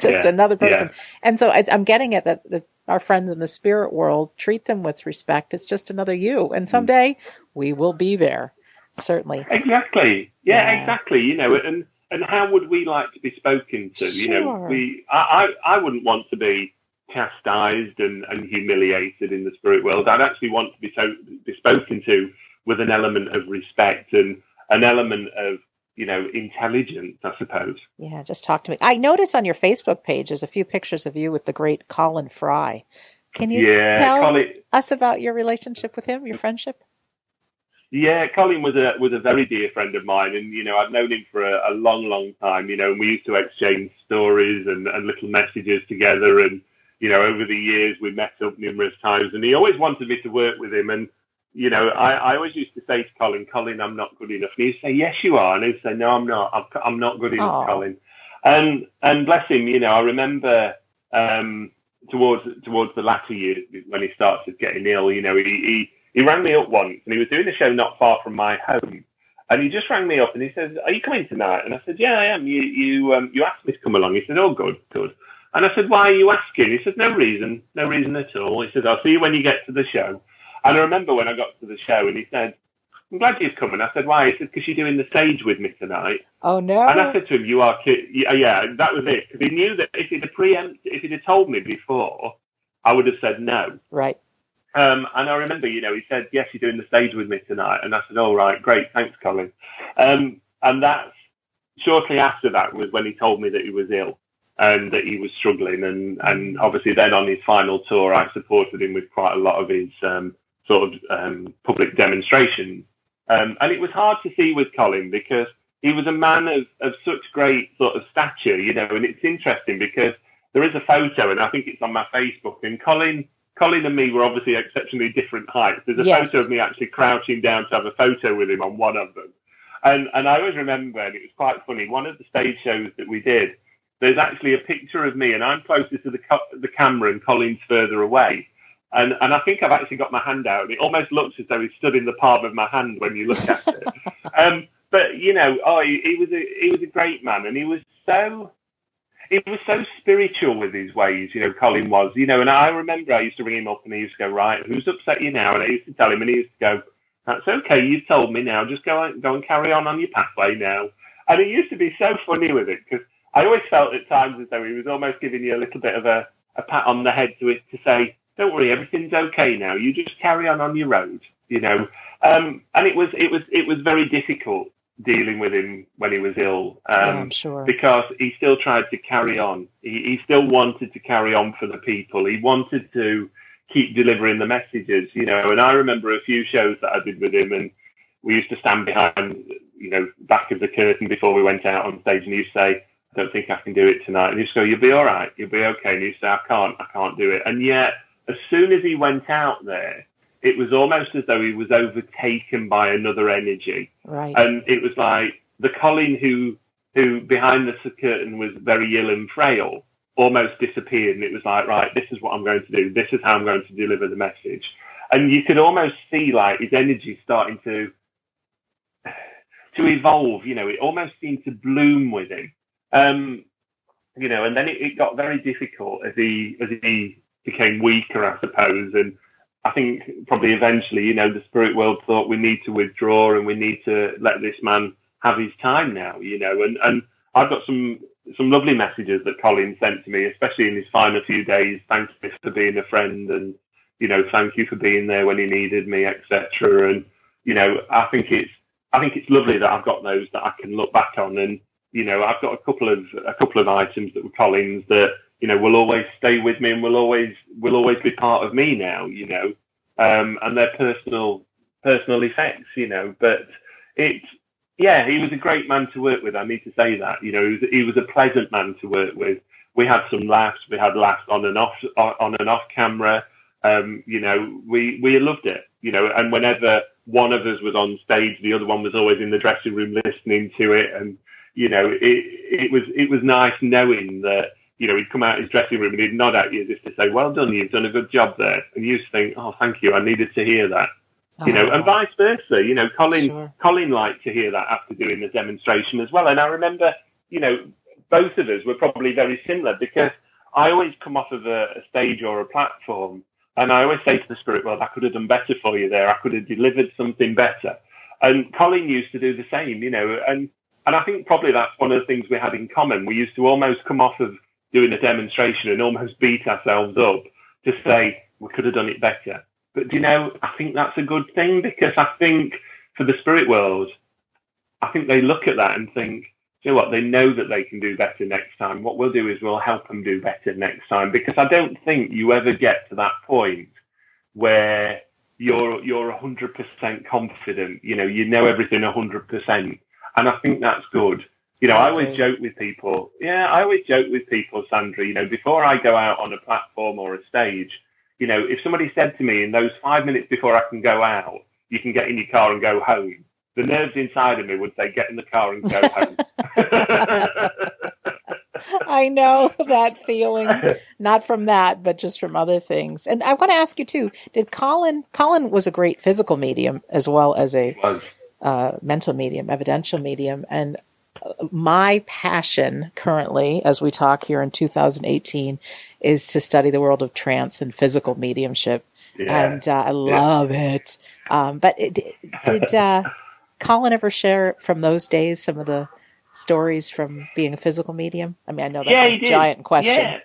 another person. Yeah. And so I'm getting at that our friends in the spirit world, treat them with respect. It's just another you. And someday we will be there, certainly. Exactly. Yeah. Exactly. And how would we like to be spoken to? Sure. I wouldn't want to be chastised and humiliated in the spirit world. I'd actually want to be spoken to with an element of respect and an element of, intelligence, I suppose. Yeah, just talk to me. I notice on your Facebook page there's a few pictures of you with the great Colin Fry. Can you tell us about your relationship with him, your friendship? Yeah, Colin was a very dear friend of mine, and I'd known him for a long, long time. And we used to exchange stories and little messages together, and over the years we met up numerous times, and he always wanted me to work with him. And I always used to say to Colin, I'm not good enough. And he'd say, yes, you are. And he'd say, no, I'm not. I'm not good enough, Colin. And bless him, I remember towards the latter years when he started getting ill, he rang me up once, and he was doing a show not far from my home. And he just rang me up and he says, are you coming tonight? And I said, yeah, I am. You asked me to come along. He said, oh, good. And I said, why are you asking? He said, no reason at all. He said, I'll see you when you get to the show. And I remember when I got to the show and he said, I'm glad you've come. And I said, why? He said, because you're doing the stage with me tonight. Oh, no. And I said to him, you are kidding. Yeah, that was it. Because he knew that if he'd have told me before, I would have said no. Right. And I remember, he said, yes, you're doing the stage with me tonight. And I said, all right, great. Thanks, Colin. And that's shortly after that was when he told me that he was ill and that he was struggling. And obviously then on his final tour, I supported him with quite a lot of his public demonstrations. And it was hard to see with Colin because he was a man of such great sort of stature, and it's interesting because there is a photo, and I think it's on my Facebook, and Colin and me were obviously exceptionally different heights. There's a photo of me actually crouching down to have a photo with him on one of them. And I always remember, and it was quite funny, one of the stage shows that we did, there's actually a picture of me, and I'm closer to the camera and Colin's further away. And I think I've actually got my hand out, and it almost looks as though he's stood in the palm of my hand when you look at it. But he was a great man, and he was so spiritual with his ways. Colin was. And I remember I used to ring him up, and he used to go, right, who's upset you now? And I used to tell him, and he used to go, that's okay, you've told me now. Just go and carry on your pathway now. And it used to be so funny with it because I always felt at times as though he was almost giving you a little bit of a pat on the head to say, don't worry, everything's okay now. You just carry on your road, And it was very difficult dealing with him when he was ill. I'm sure. Because he still tried to carry on. He still wanted to carry on for the people. He wanted to keep delivering the messages, And I remember a few shows that I did with him, and we used to stand behind, back of the curtain before we went out on stage, and he'd say, I don't think I can do it tonight. And he'd go, you'll be all right. You'll be okay. And he'd say, I can't do it. And yet, as soon as he went out there, it was almost as though he was overtaken by another energy. Right. And it was like the Colin who behind the curtain was very ill and frail almost disappeared. And it was like, right, this is what I'm going to do. This is how I'm going to deliver the message. And you could almost see like his energy starting to evolve. It almost seemed to bloom with him. and then it got very difficult as he became weaker, I suppose. And I think probably eventually, the spirit world thought we need to withdraw and we need to let this man have his time now, and I've got some lovely messages that Colin sent to me, especially in his final few days. Thank you for being a friend, and thank you for being there when he needed me, etc. And I think it's lovely that I've got those that I can look back on, and I've got a couple of items that were Colin's that will always stay with me and will always be part of me now, and they're personal effects, but it's. Yeah, he was a great man to work with. I need to say that. He was a pleasant man to work with. We had some laughs. We had laughs on and off camera. We loved it. And whenever one of us was on stage, the other one was always in the dressing room listening to it. And it was nice knowing that he'd come out of his dressing room and he'd nod at you just to say, "Well done, you've done a good job there." And you used to think, "Oh, thank you. I needed to hear that." And vice versa. Colin liked to hear that after doing the demonstration as well. And I remember, both of us were probably very similar, because I always come off of a stage or a platform and I always say to the spirit world, I could have done better for you there. I could have delivered something better. And Colin used to do the same, and I think probably that's one of the things we had in common. We used to almost come off of doing a demonstration and almost beat ourselves up to say we could have done it better. But, I think that's a good thing, because I think for the spirit world, I think they look at that and think, what, they know that they can do better next time. What we'll do is we'll help them do better next time, because I don't think you ever get to that point where you're 100% confident, you know everything 100%. And I think that's good. I always joke with people. Yeah, I always joke with people, Sandra, before I go out on a platform or a stage, if somebody said to me in those 5 minutes before I can go out, you can get in your car and go home, the nerves inside of me would say, get in the car and go home. I know that feeling, not from that, but just from other things. And I want to ask you too, did Colin was a great physical medium as well as a mental medium, evidential medium. And my passion currently, as we talk here in 2018, is to study the world of trance and physical mediumship. Yeah. And I love it. But did Colin ever share from those days some of the stories from being a physical medium? I mean, I know that's a giant question. Yeah.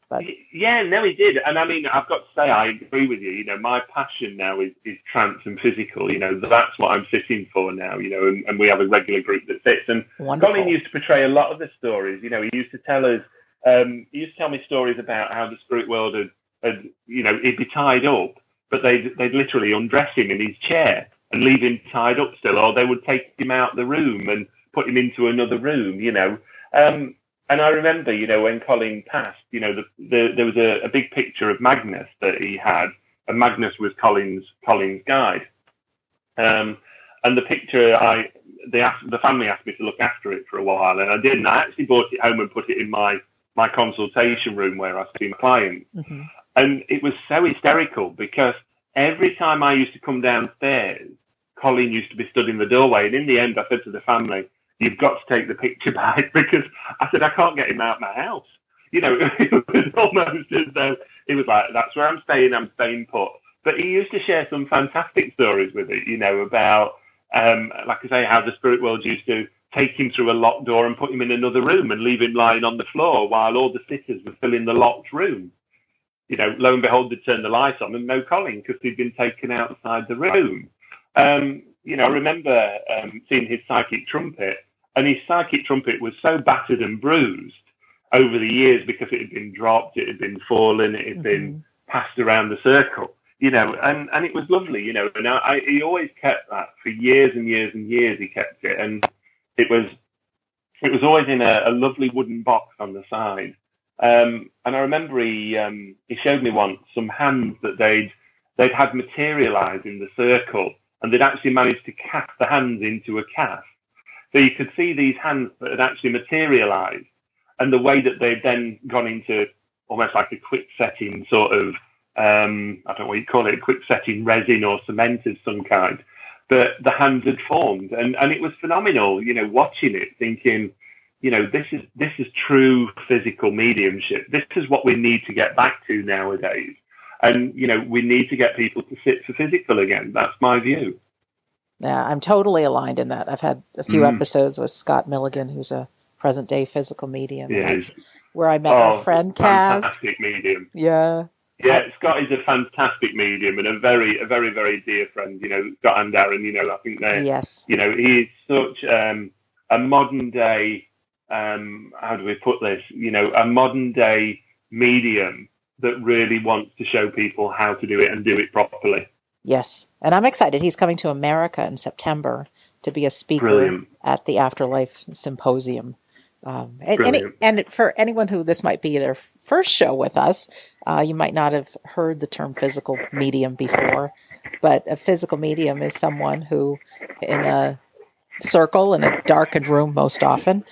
But no, he did. And I mean, I've got to say, I agree with you. My passion now is trance and physical. That's what I'm sitting for now, and we have a regular group that sits. And wonderful. Colin used to portray a lot of the stories. He used to tell us, he used to tell me stories about how the spirit world had he'd be tied up, but they'd literally undress him in his chair and leave him tied up still, or they would take him out the room and put him into another room, And I remember, when Colin passed, there was a big picture of Magnus that he had, and Magnus was Colin's guide. And the picture, the family asked me to look after it for a while, and I did. And I actually brought it home and put it in my consultation room where I see my clients. Mm-hmm. And it was so hysterical, because every time I used to come downstairs, Colin used to be stood in the doorway. And in the end, I said to the family, you've got to take the picture back, because I said, I can't get him out of my house. It was almost as though he was like, that's where I'm staying put. But he used to share some fantastic stories with it, about, like I say, how the spirit world used to take him through a locked door and put him in another room and leave him lying on the floor while all the sitters were still in the locked room. Lo and behold, they'd turn the lights on and no Colin, because he'd been taken outside the room. I remember seeing his psychic trumpet, and his psychic trumpet was so battered and bruised over the years because it had been dropped, it had been fallen, it had been passed around the circle, and it was lovely, and he always kept that for years and years and years. He kept it, and it was always in a lovely wooden box on the side. And I remember he showed me once some hands that they'd had materialize in the circle, and they'd actually managed to cast the hands into a cast. So you could see these hands that had actually materialized, and the way that they'd then gone into almost like a quick setting sort of, I don't know what you call it, a quick setting resin or cement of some kind. But the hands had formed, and it was phenomenal, watching it, thinking, this is true physical mediumship. This is what we need to get back to nowadays. And, we need to get people to sit for physical again. That's my view. Yeah, I'm totally aligned in that. I've had a few episodes with Scott Milligan, who's a present day physical medium. Yeah, and that's where I met our friend Kaz. Fantastic medium. Yeah. Yeah, Scott is a fantastic medium and a very, very dear friend, Scott and Darren, I think they're, yes. He is such a modern day, how do we put this, a modern day medium that really wants to show people how to do it and do it properly. Yes. And I'm excited. He's coming to America in September to be a speaker at the Afterlife Symposium. And for anyone who this might be their first show with us, you might not have heard the term physical medium before, but a physical medium is someone who, in a circle in a darkened room most often,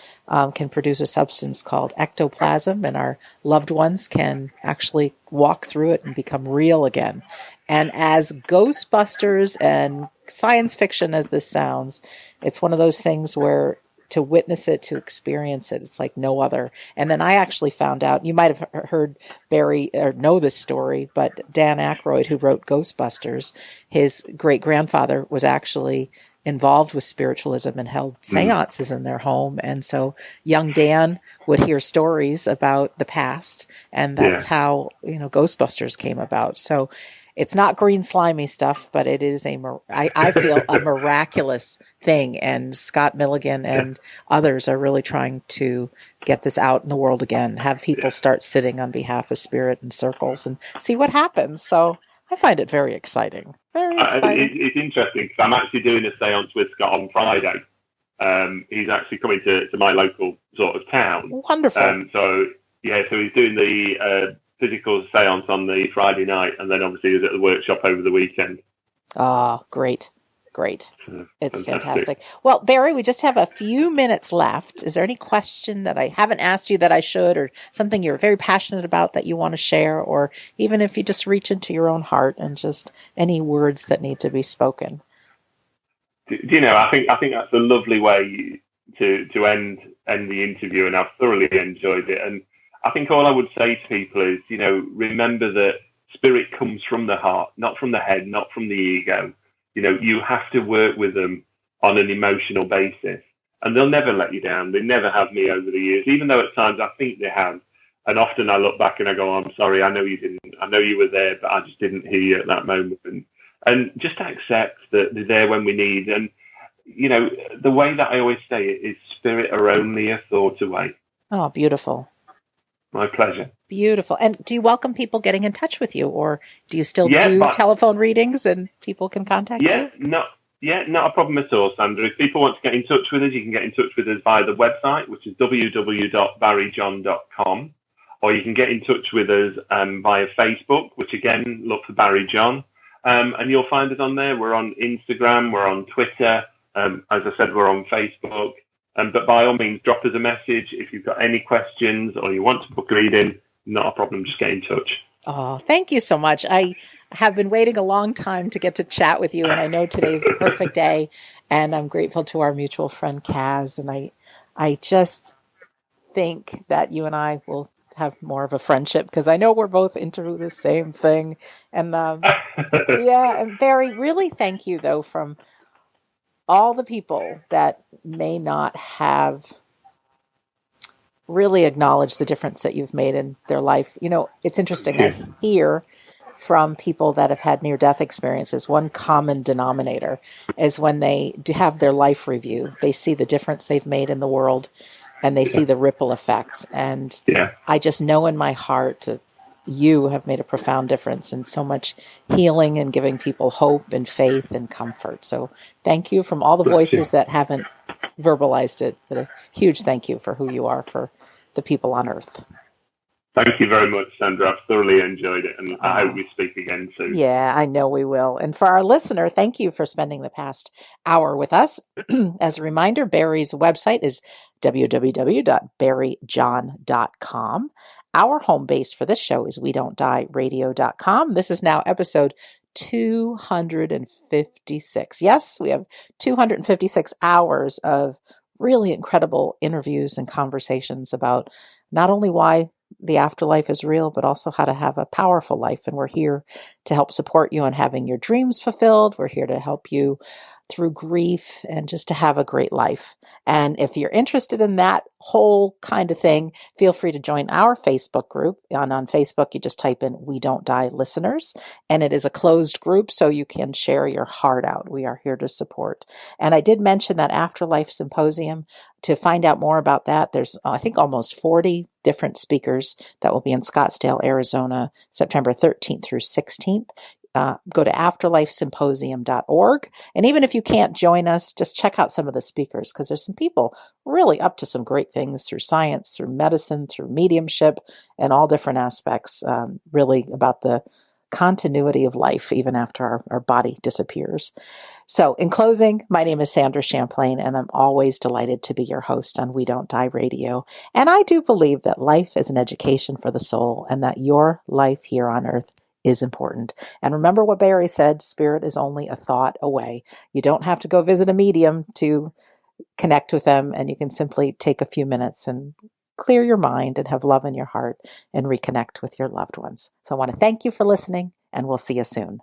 can produce a substance called ectoplasm, and our loved ones can actually walk through it and become real again. And as Ghostbusters and science fiction as this sounds, it's one of those things where to witness it, to experience it, it's like no other. And then I actually found out, you might have heard Barrie or know this story, but Dan Aykroyd, who wrote Ghostbusters, his great-grandfather was actually involved with spiritualism and held seances in their home. And so young Dan would hear stories about the past, and that's how, Ghostbusters came about. So it's not green slimy stuff, but it is I feel a miraculous thing. And Scott Milligan and others are really trying to get this out in the world again, have people start sitting on behalf of spirit in circles and see what happens. So I find it very exciting. Very exciting. It's interesting because I'm actually doing a seance with Scott on Friday. He's actually coming to my local sort of town. Wonderful. So he's doing the physical seance on the Friday night, and then obviously he's at the workshop over the weekend. Great. It's fantastic. Well, Barrie, we just have a few minutes left. Is there any question that I haven't asked you that I should, or something you're very passionate about that you want to share, or even if you just reach into your own heart and just any words that need to be spoken? I think that's a lovely way to end the interview, and I've thoroughly enjoyed it. And I think all I would say to people is, remember that spirit comes from the heart, not from the head, not from the ego. You have to work with them on an emotional basis, and they'll never let you down. They never have me over the years, even though at times I think they have. And often I look back and I go, I'm sorry, I know you didn't. I know you were there, but I just didn't hear you at that moment. And just accept that they're there when we need. And, the way that I always say it is spirit are only a thought away. Oh, beautiful. My pleasure. Beautiful. And do you welcome people getting in touch with you, or do you still do telephone readings and people can contact you? Not a problem at all, Sandra. If people want to get in touch with us, you can get in touch with us via the website, which is www.barriejohn.com, or you can get in touch with us via Facebook, which again, look for Barrie John, and you'll find us on there. We're on Instagram, we're on Twitter. As I said, we're on Facebook. But by all means, drop us a message if you've got any questions or you want to book a reading. Not a problem. Just get in touch. Oh, thank you so much. I have been waiting a long time to get to chat with you, and I know today's the perfect day. And I'm grateful to our mutual friend Kaz. And I just think that you and I will have more of a friendship because I know we're both into the same thing. And and Barrie, really thank you though from all the people that may not have really acknowledged the difference that you've made in their life. It's interesting. I hear from people that have had near-death experiences, one common denominator is when they do have their life review, they see the difference they've made in the world and they see the ripple effect. And I just know in my heart that you have made a profound difference in so much healing and giving people hope and faith and comfort. So thank you from all the voices that haven't verbalized it, but a huge thank you for who you are for the people on Earth. Thank you very much, Sandra. I've thoroughly enjoyed it, and I hope we speak again soon. Yeah, I know we will. And for our listener, thank you for spending the past hour with us. As a reminder, Barrie's website is www.barriejohn.com. Our home base for this show is WeDon'tDieRadio.com. This is now episode 256. Yes, we have 256 hours of really incredible interviews and conversations about not only why the afterlife is real, but also how to have a powerful life. And we're here to help support you on having your dreams fulfilled. We're here to help you through grief and just to have a great life. And if you're interested in that whole kind of thing, feel free to join our Facebook group. On Facebook, you just type in We Don't Die Listeners, and it is a closed group, so you can share your heart out. We are here to support. And I did mention that Afterlife Symposium. To find out more about that, there's, I think, almost 40 different speakers that will be in Scottsdale, Arizona, September 13th through 16th. Go to afterlifesymposium.org. And even if you can't join us, just check out some of the speakers, because there's some people really up to some great things through science, through medicine, through mediumship, and all different aspects, really about the continuity of life even after our body disappears. So in closing, my name is Sandra Champlain, and I'm always delighted to be your host on We Don't Die Radio. And I do believe that life is an education for the soul, and that your life here on earth is important. And remember what Barrie said, spirit is only a thought away. You don't have to go visit a medium to connect with them, and you can simply take a few minutes and clear your mind and have love in your heart and reconnect with your loved ones. So I want to thank you for listening, and we'll see you soon.